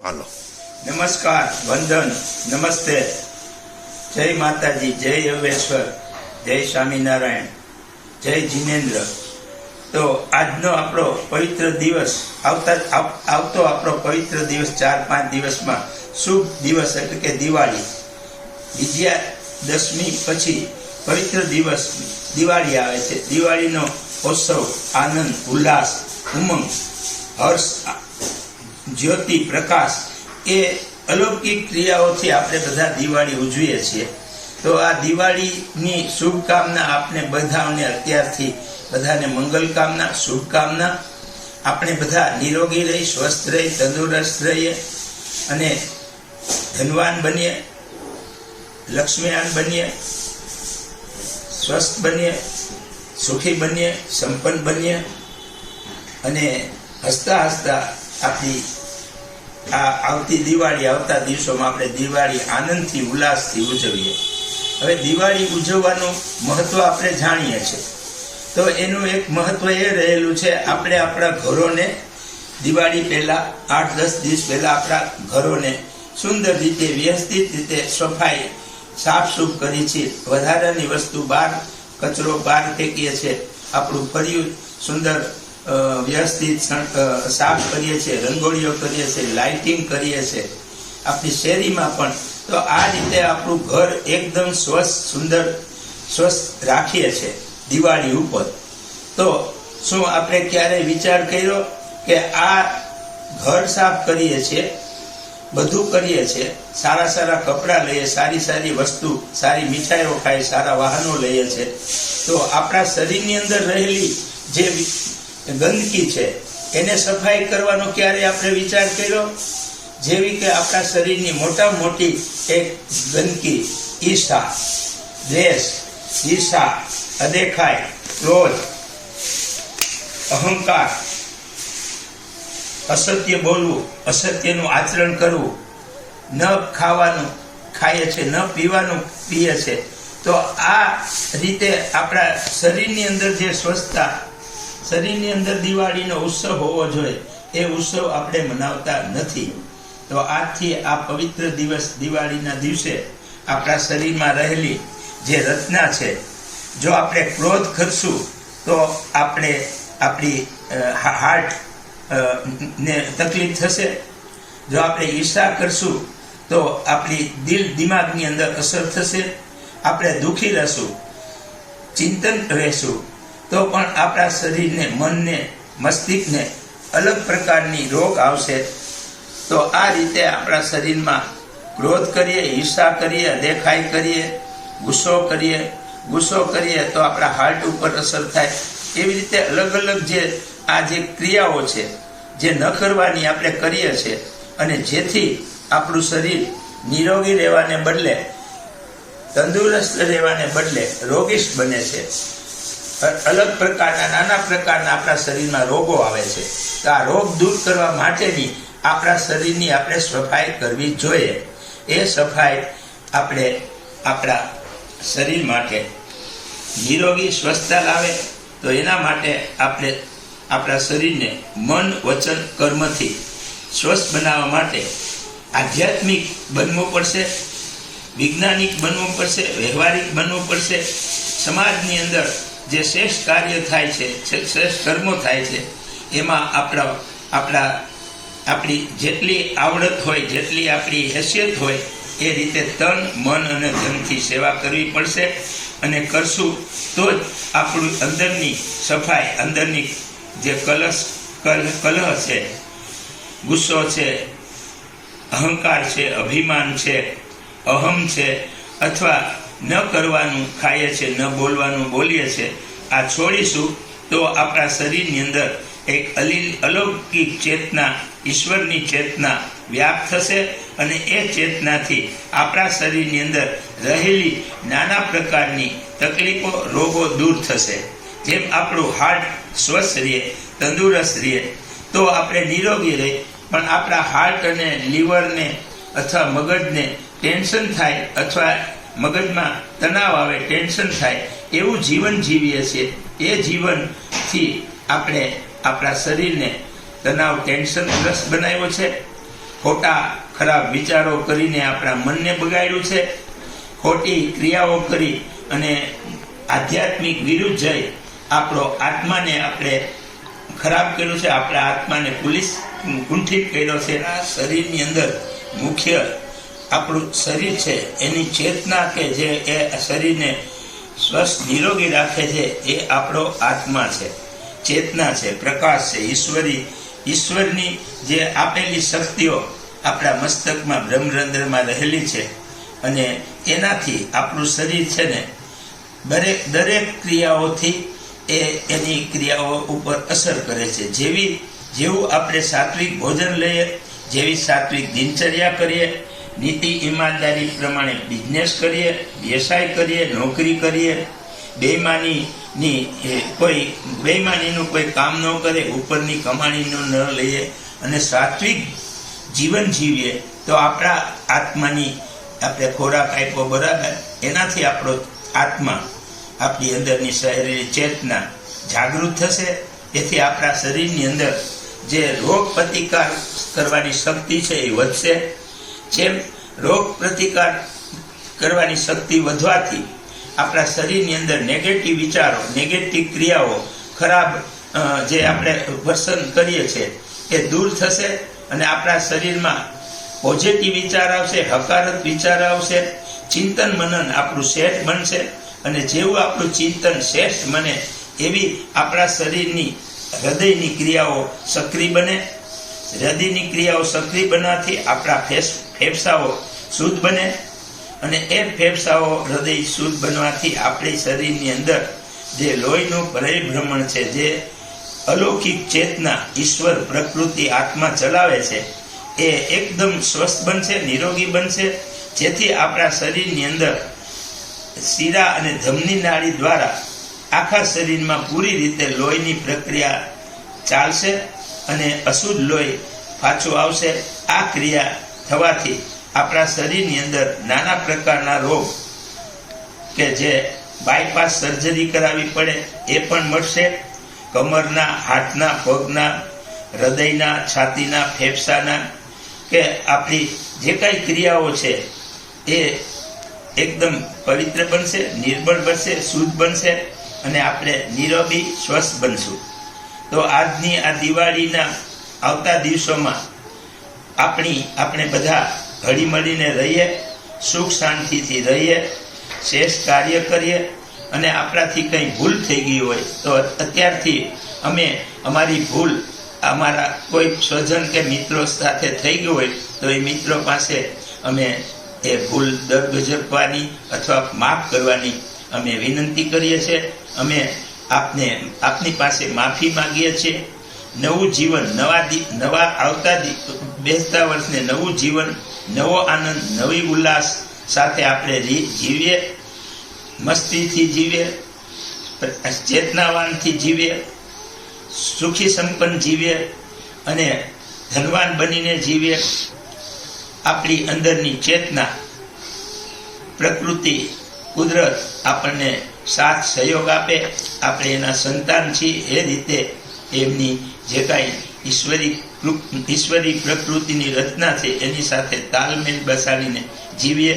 હાલો નમસ્કાર, વંદન, નમસ્તે, જય માતાજી, જય યોગેશ્વર, જય સ્વામિનારાયણ, જય જીનેન્દ્ર. તો આજનો આપણો પવિત્ર દિવસ આવતો આપણો પવિત્ર દિવસ 4-5 દિવસમાં શુભ દિવસ એટલે કે દિવાળી. વિજયાદશમી પછી પવિત્ર દિવસ દિવાળી આવે છે. દિવાળીનો ઉત્સવ આનંદ, ઉલ્લાસ, ઉમંગ, હર્ષ, જ્યોતિ, પ્રકાશ એ અલૌકિક ક્રિયાઓથી આપણે બધા દિવાળી ઉજવીએ છીએ. તો આ દિવાળીની શુભકામના આપણે બધાને અત્યારથી બધાને મંગલ કામના, શુભકામના. આપણે બધા નિરોગી રહી, સ્વસ્થ રહી, તંદુરસ્ત રહીએ અને ધનવાન બનીએ, લક્ષ્મીવાન બનીએ, સ્વસ્થ બનીએ, સુખી બનીએ, સંપન્ન બનીએ અને હસતા હસતા આપણી આ આવતી દિવાળી, આવતા દિવસોમાં આપણે દિવાળી આનંદથી, ઉલ્લાસથી ઉજવીએ. હવે દિવાળી ઉજવવાનું મહત્વ આપણે જાણીએ છીએ. તો એનું એક મહત્વ એ રહેલું છે, આપણે આપણા ઘરોને દિવાળી પહેલા 8-10 દિવસ પહેલા આપણા ઘરોને સુંદર રીતે, વ્યવસ્થિત રીતે સફાઈ, સાફસૂફ કરી છે. વધારાની વસ્તુ બહાર, કચરો બહાર ફેંકીએ છીએ. આપણું ફળિયું સુંદર વ્યવસ્થિત સાફ કરીએ છીએ, રંગોળીઓ કરીએ છીએ, લાઇટિંગ કરીએ છીએ આપણી શેરીમાં પણ. તો આ રીતે આપણું ઘર એકદમ સ્વસ્થ, સુંદર, સ્વસ્થ રાખીએ છીએ દિવાળી ઉપર. તો શું આપણે ક્યારેય વિચાર કર્યો કે આ ઘર સાફ કરીએ છીએ, બધું કરીએ છીએ, સારા સારા કપડાં લઈએ, સારી સારી વસ્તુ, સારી મીઠાઈઓ ખાઈ, સારા વાહનો લઈએ છીએ, તો આપણા શરીરની અંદર રહેલી જે ગંદકી છે એને સફાઈ કરવાનો ક્યારે આપણે વિચાર કર્યો? જેવી કે આપણા શરીરની મોટા મોટી એક ગંદકી, ઈર્ષા, દ્વેષ, ઈર્ષા, અદેખાઈ, ક્રોધ, અહંકાર, અસત્ય બોલવું, અસત્યનું આચરણ કરવું, ન ખાવાનું ખાઈએ છે, ન પીવાનું પીએ છે. તો આ રીતે આપણા શરીરની અંદર જે સ્વચ્છતા, શરીરની અંદર દિવાળીનો ઉત્સવ હોવો જોઈએ, એ ઉત્સવ આપણે મનાવતા નથી. તો આજથી આ પવિત્ર દિવસ, દિવાળીના દિવસે આપણા શરીરમાં રહેલી જે રચના છે, જો આપણે ક્રોધ કરશું તો આપણે આપણી હાર્ટ ને તકલીફ થશે. જો આપણે ઈર્ષા કરશું તો આપણી દિલ, દિમાગની અંદર અસર થશે. આપણે દુઃખી રહેશું, ચિંતન રહેશું તો પણ આપણા શરીરને, મનને, મસ્તિષ્કને અલગ પ્રકારની રોગ આવશે. તો આ રીતે આપણા શરીરમાં ક્રોધ કરીએ, ઈર્ષા કરીએ, દેખાઈ કરીએ, ગુસ્સો કરીએ તો આપણા હાર્ટ ઉપર અસર થાય. એવી રીતે અલગ અલગ આ જે ક્રિયાઓ છે, જે ન કરવાની આપણે કરીએ છીએ, અને જેથી આપણું શરીર નિરોગી રહેવાને બદલે, તંદુરસ્ત રહેવાને બદલે રોગીશ બને છે. અલગ પ્રકારના, નાના પ્રકારના આપણા શરીરમાં રોગો આવે છે. તો આ રોગ દૂર કરવા માટેની આપણા શરીરની આપણે સફાઈ કરવી જોઈએ. એ સફાઈ આપણે આપણા શરીર માટે નિરોગી સ્વસ્થતા લાવે. તો એના માટે આપણે આપણા શરીરને મન, વચન, કર્મથી સ્વસ્થ બનાવવા માટે આધ્યાત્મિક બનવું પડશે, વૈજ્ઞાનિક બનવું પડશે, વ્યવહારિક બનવું પડશે. સમાજની અંદર જે શ્રેષ્ઠ કાર્ય થાય છે, શ્રેષ્ઠ કર્મો થાય છે, એમાં આપણી જેટલી આવડત હોય, જેટલી આપણી હેસિયત હોય, એ રીતે તન, મન અને ધનથી સેવા કરવી પડશે. અને કરશું તો જ આપણું અંદરની સફાઈ, અંદરની જે કલહ છે, ગુસ્સો છે, અહંકાર છે, અભિમાન છે, અહમ છે, અથવા ન કરવાનું ખાઈએ છે, ન બોલવાનું બોલીએ છે, આ છોડીશું તો આપણા શરીરની અંદર એક અલૌકિક ચેતના, ઈશ્વરની ચેતના વ્યાપ્ત થશે. અને એ ચેતનાથી આપણા શરીરની અંદર રહેલી નાના પ્રકારની તકલીફો, રોગો દૂર થશે. જેમ આપણું હાર્ટ સ્વસ્થ રહે, તંદુરસ્ત રહે તો આપણે નિરોગી રહીએ. પણ આપણા હાર્ટ અને લીવરને અથવા મગજને ટેન્શન થાય, અથવા મગજમાં તણાવ આવે, ટેન્શન થાય, એવું જીવન જીવીએ છીએ. એ જીવનથી આપણે આપણા શરીરને તણાવ, ટેન્શનગ્રસ્ત બનાવ્યો છે. ખોટા ખરાબ વિચારો કરીને આપણા મનને બગાડ્યું છે, ખોટી ક્રિયાઓ કરી અને આધ્યાત્મિક વિરુદ્ધ જઈ આપણો આત્માને આપણે ખરાબ કર્યું છે, આપણા આત્માને કુંઠિત કર્યો છે. આ શરીરની અંદર મુખ્ય આપણું શરીર છે, એની ચેતના કે જે એ શરીરને સ્વસ્થ નિરોગી રાખે છે એ આપણો આત્મા છે, ચેતના છે, પ્રકાશ છે, ઈશ્વરની જે આપેલી શક્તિઓ આપણા મસ્તકમાં બ્રહ્મરંધ્રમાં રહેલી છે અને એનાથી આપણું શરીર છે ને દરેક ક્રિયાઓથી એની ક્રિયાઓ ઉપર અસર કરે છે. જેવું આપણે સાત્વિક ભોજન લઈએ, જેવી સાત્વિક દિનચર્યા કરીએ, નીતિ ઈમાનદારી પ્રમાણે બિઝનેસ કરીએ, વ્યવસાય કરીએ, નોકરી કરીએ, બેઈમાનીનું કોઈ કામ ન કરે, ઉપરની કમાણીનું ન લઈએ અને સાત્વિક જીવન જીવીએ તો આપણા આત્માની આપણે ખોરાક આપ્યો બરાબર, એનાથી આપણો આત્મા આપણી અંદરની શારીરિક ચેતના જાગૃત થશે. એથી આપણા શરીરની અંદર જે રોગ પ્રતિકાર કરવાની શક્તિ છે એ વધશે. જેમ રોગ પ્રતિકાર કરવાની શક્તિ વધવાથી આપણા શરીરની અંદર નેગેટિવ વિચારો, નેગેટિવ ક્રિયાઓ, ખરાબ જે આપણે વર્તન કરીએ છીએ એ દૂર થશે અને આપણા શરીરમાં પોઝિટિવ વિચાર આવશે, હકારાત્મક વિચાર આવશે, ચિંતન મનન આપણું શ્રેષ્ઠ બનશે અને જેવું આપણું ચિંતન શ્રેષ્ઠ બને એવી આપણા શરીરની હૃદયની ક્રિયાઓ સક્રિય બને. હૃદયની ક્રિયાઓ સક્રિય બનવાથી આપણા ફેફસાઓ શુદ્ધ બને અને એ ફેફસાઓ હૃદય શુદ્ધ બનવાથી આપણી શરીરની અંદર જે લોહીનું પરિભ્રમણ છે, જે અલૌકિક ચેતના ઈશ્વર પ્રકૃતિ આત્મા ચલાવે છે એ એકદમ સ્વસ્થ બનશે, નિરોગી બનશે. જેથી આપણા શરીરની અંદર શીરા અને ધમની નાડી દ્વારા આખા શરીરમાં પૂરી રીતે લોહીની પ્રક્રિયા ચાલશે અને અશુદ્ધ લોહી પાછું આવશે. આ ક્રિયા થવાથી આપણા શરીરની અંદર નાના પ્રકારના રોગ કે જે બાયપાસ સર્જરી કરાવવી પડે એ પણ મળશે. કમરના, હાથના, પગના, હૃદયના, છાતીના, ફેફસાના કે આપણી જે કાંઈ ક્રિયાઓ છે એ એકદમ પવિત્ર બનશે, નિર્બળ બનશે, શુદ્ધ બનશે અને આપણે નિરોગી સ્વસ્થ બનશું. તો આજની આ દિવાળીના આવતા દિવસોમાં આપણે બધા હળીમળીને રહીએ, સુખ શાંતિથી રહીએ, શ્રેષ્ઠ કાર્ય કરીએ અને આપણાથી કંઈ ભૂલ થઈ ગઈ હોય તો અત્યારથી અમે અમારી ભૂલ અમારા કોઈ સ્વજન કે મિત્રો સાથે થઈ ગયું હોય તો એ મિત્રો પાસે અમે એ ભૂલ દરગુજરવાની અથવા માફ કરવાની અમે વિનંતી કરીએ છીએ. અમે આપની પાસે માફી માંગીએ છીએ. નવું જીવન, નવા આવતા બેસતા વર્ષને નવું જીવન, નવો આનંદ, નવી ઉલ્લાસ સાથે આપણે જીવીએ, મસ્તીથી જીવીએ, ચેતનાવાનથી જીવીએ, સુખી સંપન્ન જીવીએ અને ધનવાન બનીને જીવીએ. આપણી અંદરની ચેતના, પ્રકૃતિ, કુદરત આપણને સાથ સહયોગ આપે, આપણે એના સંતાન છીએ એ રીતે એમની જે કાંઈ ઈશ્વરી પ્રકૃતિની રચના છે એની સાથે તાલમેલ બેસાડીને જીવીએ.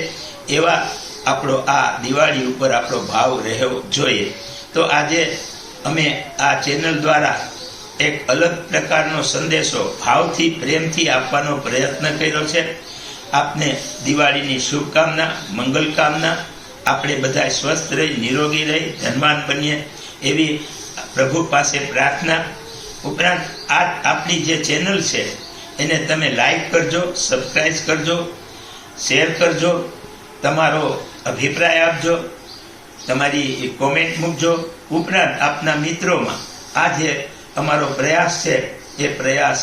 એવા આપણો આ દિવાળી ઉપર આપણો ભાવ રહેવો જોઈએ. તો આજે અમે આ ચેનલ દ્વારા એક અલગ પ્રકારનો સંદેશો ભાવથી, પ્રેમથી આપવાનો પ્રયત્ન કર્યો છે. આપને દિવાળીની શુભકામના, મંગલ કામના. આપણે બધા સ્વસ્થ રહી, નિરોગી રહી, ધનવાન બનીએ એવી પ્રભુ પાસે પ્રાર્થના. ઉપરાંત આ આપણી જે ચેનલ છે એને તમે લાઈક કરજો, સબસ્ક્રાઈબ કરજો, શેર કરજો, તમારો અભિપ્રાય આપજો, તમારી કોમેન્ટ મૂકજો. ઉપરાંત આપના મિત્રોમાં આ જે અમારો પ્રયાસ છે એ પ્રયાસ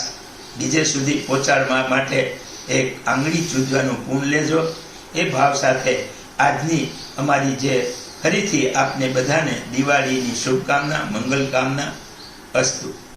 બીજે સુધી પહોંચાડવા માટે એક આંગળી ચૂંધવાનું પૂર્ણ લેજો. એ ભાવ સાથે આજની અમારી જે ફરીથી આપને બધાને દિવાળીની શુભકામના, મંગલ કામના. અસ્તુ.